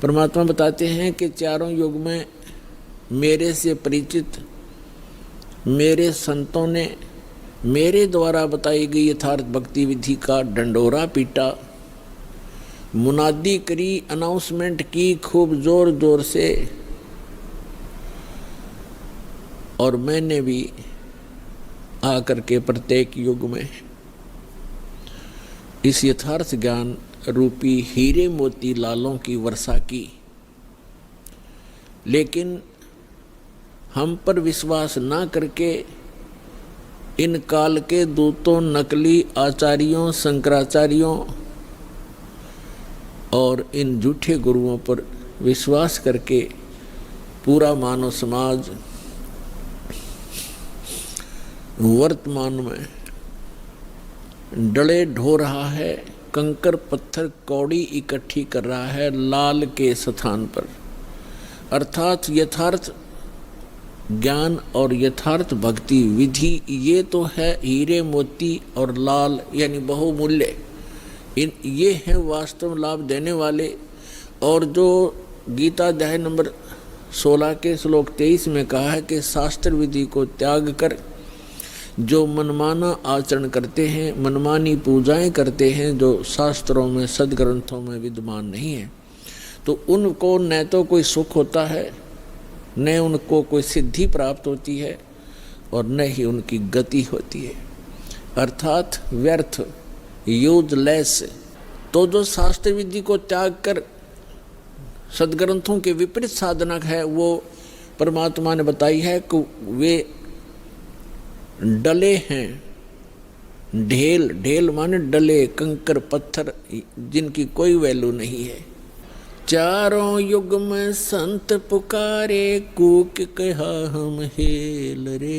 परमात्मा बताते हैं कि चारों युग में मेरे से परिचित मेरे संतों ने मेरे द्वारा बताई गई यथार्थ भक्ति विधि का डंडोरा पीटा, मुनादी करी, अनाउंसमेंट की खूब जोर जोर से, और मैंने भी आकर के प्रत्येक युग में इस यथार्थ ज्ञान रूपी हीरे मोती लालों की वर्षा की। लेकिन हम पर विश्वास ना करके इन काल के दूतों, नकली आचार्यों, शंकराचार्यों और इन झूठे गुरुओं पर विश्वास करके पूरा मानव समाज वर्तमान में डले ढो रहा है, कंकर पत्थर कौड़ी इकट्ठी कर रहा है लाल के स्थान पर। अर्थात यथार्थ ज्ञान और यथार्थ भक्ति विधि ये तो है हीरे मोती और लाल यानी बहुमूल्य, ये हैं वास्तव लाभ देने वाले। और जो गीता अध्याय नंबर 16 के श्लोक 23 में कहा है कि शास्त्र विधि को त्याग कर जो मनमाना आचरण करते हैं, मनमानी पूजाएं करते हैं जो शास्त्रों में सदग्रंथों में विद्यमान नहीं है, तो उनको न तो कोई सुख होता है, न उनको कोई सिद्धि प्राप्त होती है और न ही उनकी गति होती है, अर्थात व्यर्थ, यूजलेस। तो जो शास्त्र विधि को त्याग कर सदग्रंथों के विपरीत साधना है वो परमात्मा ने बताई है कि वे डले हैं, ढेल, ढेल माने डले, कंकर पत्थर जिनकी कोई वैल्यू नहीं है। चारों युग में संत पुकारे, कूक कहा हम हेल रे,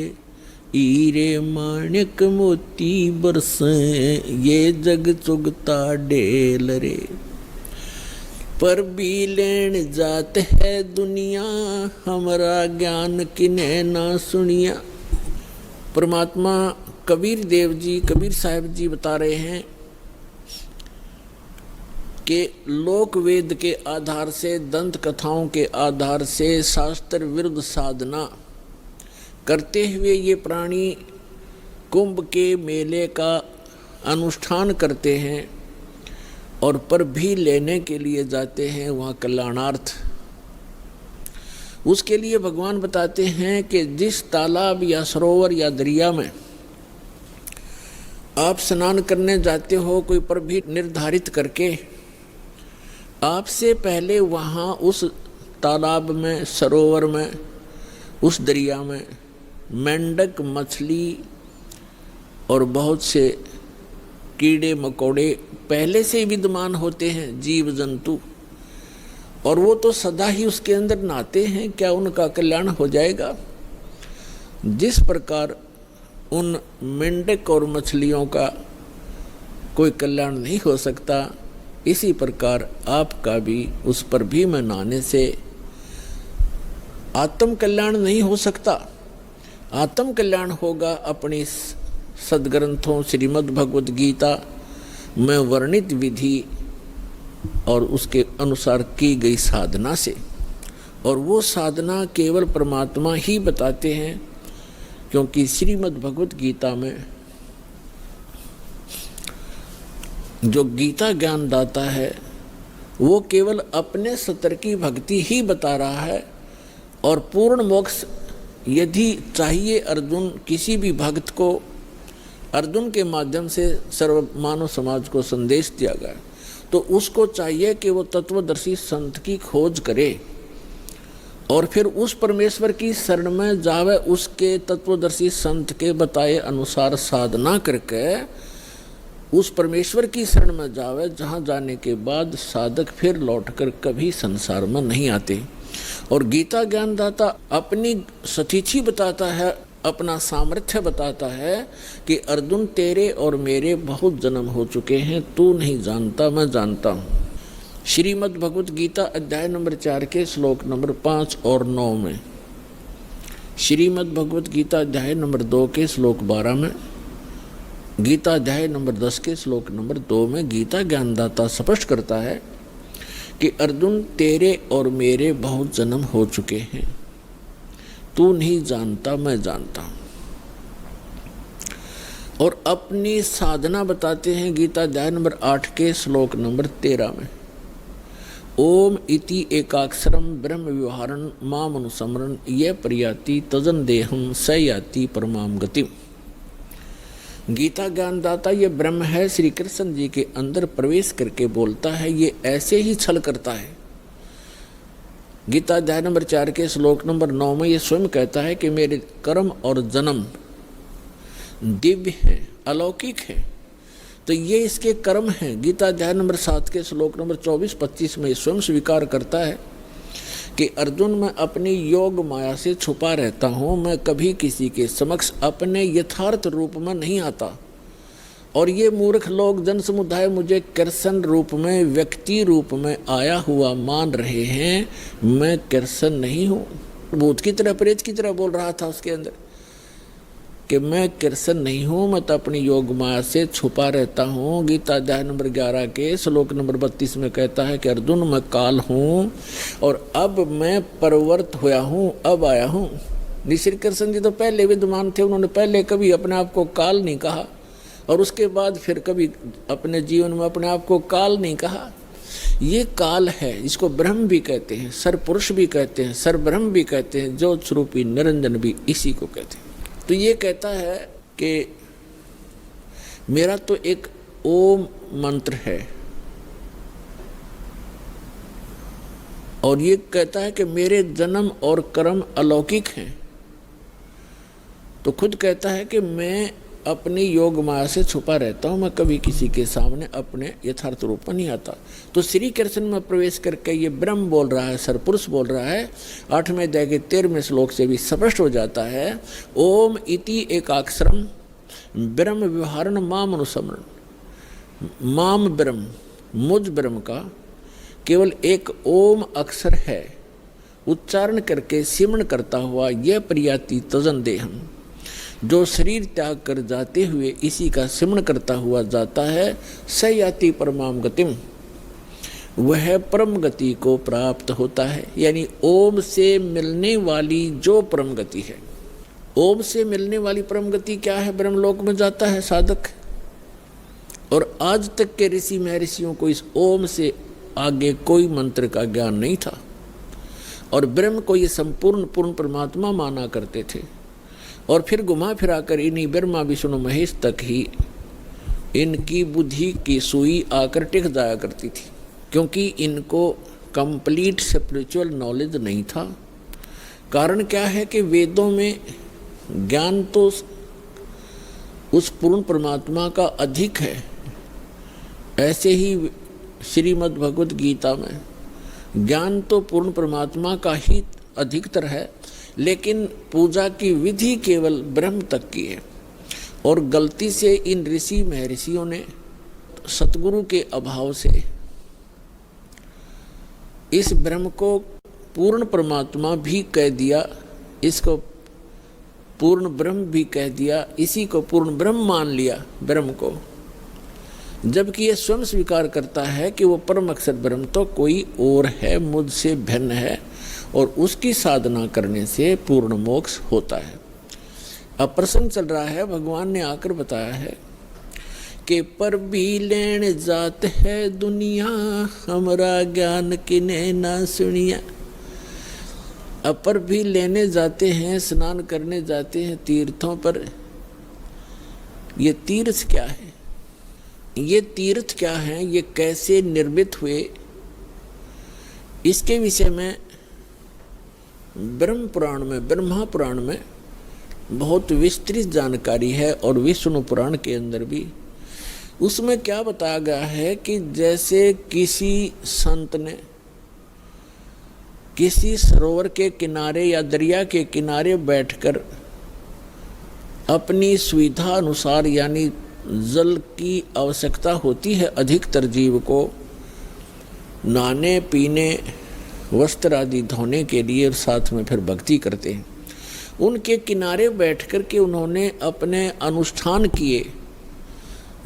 हीरे माणिक मोती बरसे, ये जग चुगता ढेल रे। पर भी लेन जात है दुनिया, हमारा ज्ञान किने ना सुनिया। परमात्मा कबीर देव जी, कबीर साहब जी बता रहे हैं कि लोक वेद के आधार से, दंत कथाओं के आधार से शास्त्र विरुद्ध साधना करते हुए ये प्राणी कुंभ के मेले का अनुष्ठान करते हैं और पर भी लेने के लिए जाते हैं वहाँ कल्याणार्थ। उसके लिए भगवान बताते हैं कि जिस तालाब या सरोवर या दरिया में आप स्नान करने जाते हो, कोई पर भी निर्धारित करके आपसे पहले वहाँ उस तालाब में, सरोवर में, उस दरिया में मेंढक, मछली और बहुत से कीड़े मकोड़े पहले से ही विद्यमान होते हैं, जीव जंतु, और वो तो सदा ही उसके अंदर नहाते हैं, क्या उनका कल्याण हो जाएगा? जिस प्रकार उन मेंढक और मछलियों का कोई कल्याण नहीं हो सकता, इसी प्रकार आपका भी उस पर भी में नहाने से आत्म कल्याण नहीं हो सकता। आत्म कल्याण होगा अपनी सदग्रंथों श्रीमद् भगवद गीता में वर्णित विधि और उसके अनुसार की गई साधना से। और वो साधना केवल परमात्मा ही बताते हैं, क्योंकि श्रीमद् भगवद गीता में जो गीता ज्ञान दाता है वो केवल अपने सतर की भक्ति ही बता रहा है। और पूर्ण मोक्ष यदि चाहिए अर्जुन, किसी भी भक्त को अर्जुन के माध्यम से सर्व मानव समाज को संदेश दिया गया, तो उसको चाहिए कि वो तत्वदर्शी संत की खोज करे और फिर उस परमेश्वर की शरण में जावे, उसके तत्वदर्शी संत के बताए अनुसार साधना करके उस परमेश्वर की शरण में जावे, जहाँ जाने के बाद साधक फिर लौटकर कभी संसार में नहीं आते। और गीता ज्ञानदाता अपनी सतीथि बताता है, अपना सामर्थ्य बताता है कि अर्जुन तेरे और मेरे बहुत जन्म हो चुके हैं, तू नहीं जानता, मैं जानता हूँ। श्रीमद् भगवद गीता अध्याय नंबर 4 के श्लोक नंबर 5 और 9 में, श्रीमद् भगवद गीता अध्याय नंबर 2 के श्लोक 12 में, गीता अध्याय नंबर 10 के श्लोक नंबर 2 में गीता ज्ञानदाता स्पष्ट करता है कि अर्जुन तेरे और मेरे बहुत जन्म हो चुके हैं, तू नहीं जानता, मैं जानता हूं। और अपनी साधना बताते हैं गीता अध्याय नंबर 8 के श्लोक नंबर 13 में, ओम इति एकाक्षरम ब्रह्म व्यवहारन माम अनुसमरन ये प्रयाति तजन देहम स याति परमाम गतिम। गीता ज्ञानदाता ये ब्रह्म है, श्री कृष्ण जी के अंदर प्रवेश करके बोलता है, ये ऐसे ही छल करता है। गीता अध्याय नंबर 4 के श्लोक नंबर 9 में ये स्वयं कहता है कि मेरे कर्म और जन्म दिव्य है, अलौकिक है। तो ये इसके कर्म हैं। गीता अध्याय नंबर 7 के श्लोक नंबर 24-25 में स्वयं स्वीकार करता है कि अर्जुन मैं अपनी योग माया से छुपा रहता हूँ, मैं कभी किसी के समक्ष अपने यथार्थ रूप में नहीं आता। और ये मूर्ख लोग जन समुदाय मुझे कृष्ण रूप में, व्यक्ति रूप में आया हुआ मान रहे हैं। मैं कृष्ण नहीं हूँ। भूत की तरह, प्रेत की तरह बोल रहा था उसके अंदर कि मैं कृष्ण नहीं हूँ, मैं तो अपनी योग माया से छुपा रहता हूँ। गीता अध्याय नंबर 11 के श्लोक नंबर 32 में कहता है कि अर्जुन मैं काल हूँ और अब मैं परिवर्त होया हूँ, अब आया हूँ। श्री कृष्ण जी तो पहले विद्यमान थे, उन्होंने पहले कभी अपने आप को काल नहीं कहा और उसके बाद फिर कभी अपने जीवन में अपने आप को काल नहीं कहा। ये काल है, इसको ब्रह्म भी कहते हैं, सरपुरुष भी कहते हैं, सरब्रह्म भी कहते हैं, ज्योत स्वरूपी निरंजन भी इसी को कहते हैं। तो ये कहता है कि मेरा तो एक ओम मंत्र है और ये कहता है कि मेरे जन्म और कर्म अलौकिक हैं। तो खुद कहता है कि मैं अपनी योग माया से छुपा रहता हूँ, मैं कभी किसी के सामने अपने यथार्थ रूप में नहीं आता। तो श्री कृष्ण में प्रवेश करके ये ब्रह्म बोल रहा है, सरपुरुष बोल रहा है। 8वें अध्याय के 13वें श्लोक से भी स्पष्ट हो जाता है, ओम इति एकाक्षरम ब्रह्म व्यवहारन माम अनुसमरण। माम ब्रह्म, मुझ ब्रह्म का केवल एक ओम अक्षर है, उच्चारण करके सिमरण करता हुआ यह प्रयाति तजन देहम, जो शरीर त्याग कर जाते हुए इसी का सिमरण करता हुआ जाता है, स याति परमाम गतिम, वह परम गति को प्राप्त होता है। यानी ओम से मिलने वाली जो परम गति है, ओम से मिलने वाली परम गति क्या है? ब्रह्मलोक में जाता है साधक। और आज तक के ऋषि महर्षियों को इस ओम से आगे कोई मंत्र का ज्ञान नहीं था और ब्रह्म को ये संपूर्ण पूर्ण परमात्मा माना करते थे। और फिर घुमा फिरा कर इन्हीं ब्रह्मा विष्णु महेश तक ही इनकी बुद्धि की सुई आकर टिक जाया करती थी, क्योंकि इनको कंप्लीट स्पिरिचुअल नॉलेज नहीं था। कारण क्या है कि वेदों में ज्ञान तो उस पूर्ण परमात्मा का अधिक है, ऐसे ही श्रीमद् भगवद गीता में ज्ञान तो पूर्ण परमात्मा का ही अधिकतर है, लेकिन पूजा की विधि केवल ब्रह्म तक की है। और गलती से इन ऋषि महर्षियों ने सतगुरु के अभाव से इस ब्रह्म को पूर्ण परमात्मा भी कह दिया, इसको पूर्ण ब्रह्म भी कह दिया, इसी को पूर्ण ब्रह्म मान लिया ब्रह्म को, जबकि ये स्वयं स्वीकार करता है कि वो परम अक्षर ब्रह्म तो कोई और है, मुझसे भिन्न है और उसकी साधना करने से पूर्ण मोक्ष होता है। अब प्रसंग चल रहा है, भगवान ने आकर बताया है कि पर भी लेने जात है दुनिया, हमारा ज्ञान किने ना सुनिया। अब पर भी लेने जाते हैं, स्नान करने जाते हैं तीर्थों पर। ये तीर्थ क्या है? ये तीर्थ क्या हैं? ये कैसे निर्मित हुए? इसके विषय में ब्रह्म पुराण में, ब्रह्मा पुराण में बहुत विस्तृत जानकारी है और विष्णु पुराण के अंदर भी। उसमें क्या बताया गया है कि जैसे किसी संत ने किसी सरोवर के किनारे या दरिया के किनारे बैठकर अपनी सुविधा अनुसार, यानी जल की आवश्यकता होती है अधिकतर जीव को नहाने पीने वस्त्र आदि धोने के लिए, और साथ में फिर भक्ति करते हैं, उनके किनारे बैठ कर के उन्होंने अपने अनुष्ठान किए।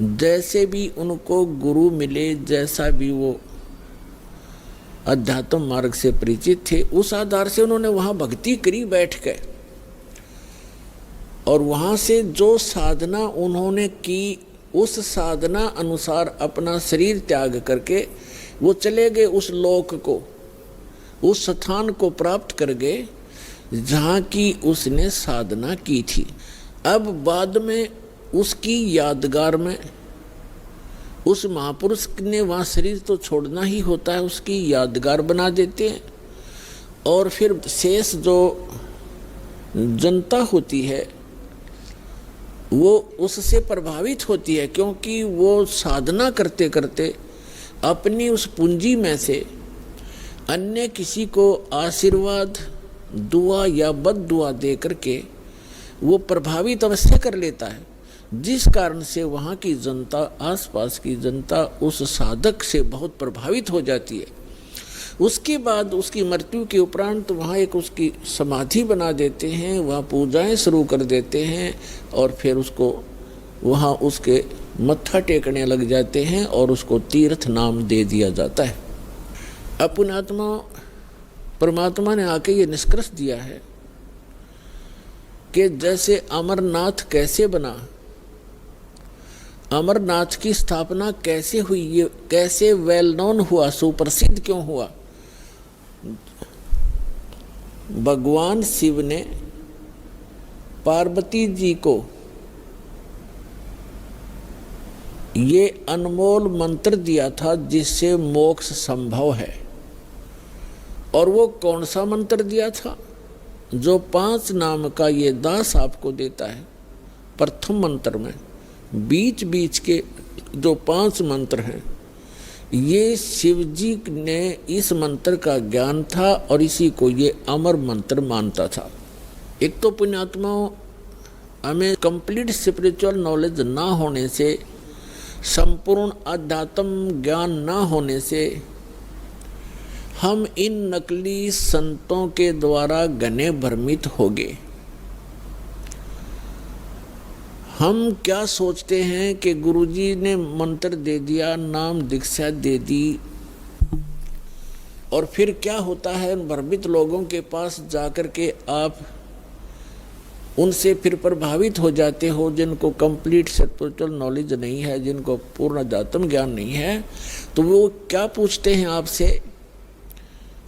जैसे भी उनको गुरु मिले, जैसा भी वो अध्यात्म मार्ग से परिचित थे, उस आधार से उन्होंने वहाँ भक्ति करी बैठ के, और वहाँ से जो साधना उन्होंने की उस साधना अनुसार अपना शरीर त्याग करके वो चले गए उस लोक को, उस स्थान को प्राप्त कर गए जहाँ की उसने साधना की थी। अब बाद में उसकी यादगार में उस महापुरुष ने वहाँ शरीर तो छोड़ना ही होता है, उसकी यादगार बना देते हैं। और फिर शेष जो जनता होती है वो उससे प्रभावित होती है, क्योंकि वो साधना करते करते अपनी उस पूंजी में से अन्य किसी को आशीर्वाद, दुआ या बद दुआ दे करके वो प्रभावित अवश्य कर लेता है, जिस कारण से वहाँ की जनता, आसपास की जनता उस साधक से बहुत प्रभावित हो जाती है। उसके बाद उसकी मृत्यु के उपरांत वहाँ एक उसकी समाधि बना देते हैं, वहाँ पूजाएं शुरू कर देते हैं और फिर उसको वहाँ उसके मत्था टेकने लग जाते हैं और उसको तीर्थ नाम दे दिया जाता है। पुण्यात्मा परमात्मा ने आके ये निष्कर्ष दिया है कि जैसे अमरनाथ कैसे बना, अमरनाथ की स्थापना कैसे हुई, ये कैसे वेल नोन हुआ, सुप्रसिद्ध क्यों हुआ। भगवान शिव ने पार्वती जी को ये अनमोल मंत्र दिया था जिससे मोक्ष संभव है। और वो कौन सा मंत्र दिया था? जो 5 नाम का ये दास आपको देता है। प्रथम मंत्र में बीच बीच के जो 5 मंत्र हैं, ये शिव जी ने इस मंत्र का ज्ञान था और इसी को ये अमर मंत्र मानता था। एक तो पुण्यात्माओं, हमें कंप्लीट स्पिरिचुअल नॉलेज ना होने से, संपूर्ण अध्यात्म ज्ञान ना होने से हम इन नकली संतों के द्वारा घने भ्रमित हो गए। हम क्या सोचते हैं कि गुरुजी ने मंत्र दे दिया, नाम दीक्षा दे दी, और फिर क्या होता है, उन भ्रमित लोगों के पास जाकर के आप उनसे फिर प्रभावित हो जाते हो, जिनको कंप्लीट स्पिरिचुअल नॉलेज नहीं है, जिनको पूर्ण अध्यात्म ज्ञान नहीं है। तो वो क्या पूछते हैं आपसे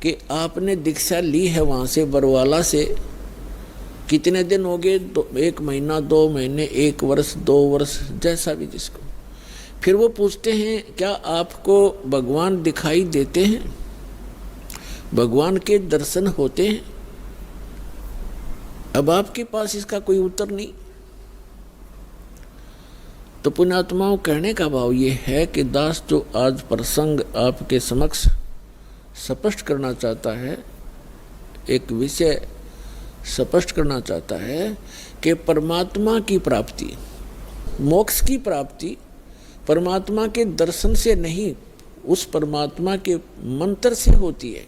कि आपने दीक्षा ली है वहाँ से बरवाला से, कितने दिन हो गए? 1 महीना, 2 महीने, 1 वर्ष, 2 वर्ष, जैसा भी जिसको। फिर वो पूछते हैं क्या आपको भगवान दिखाई देते हैं, भगवान के दर्शन होते हैं? अब आपके पास इसका कोई उत्तर नहीं। तो पुण्यात्माओं, कहने का भाव ये है कि दास जो आज प्रसंग आपके समक्ष स्पष्ट करना चाहता है, एक विषय स्पष्ट करना चाहता है कि परमात्मा की प्राप्ति, मोक्ष की प्राप्ति परमात्मा के दर्शन से नहीं, उस परमात्मा के मंत्र से होती है।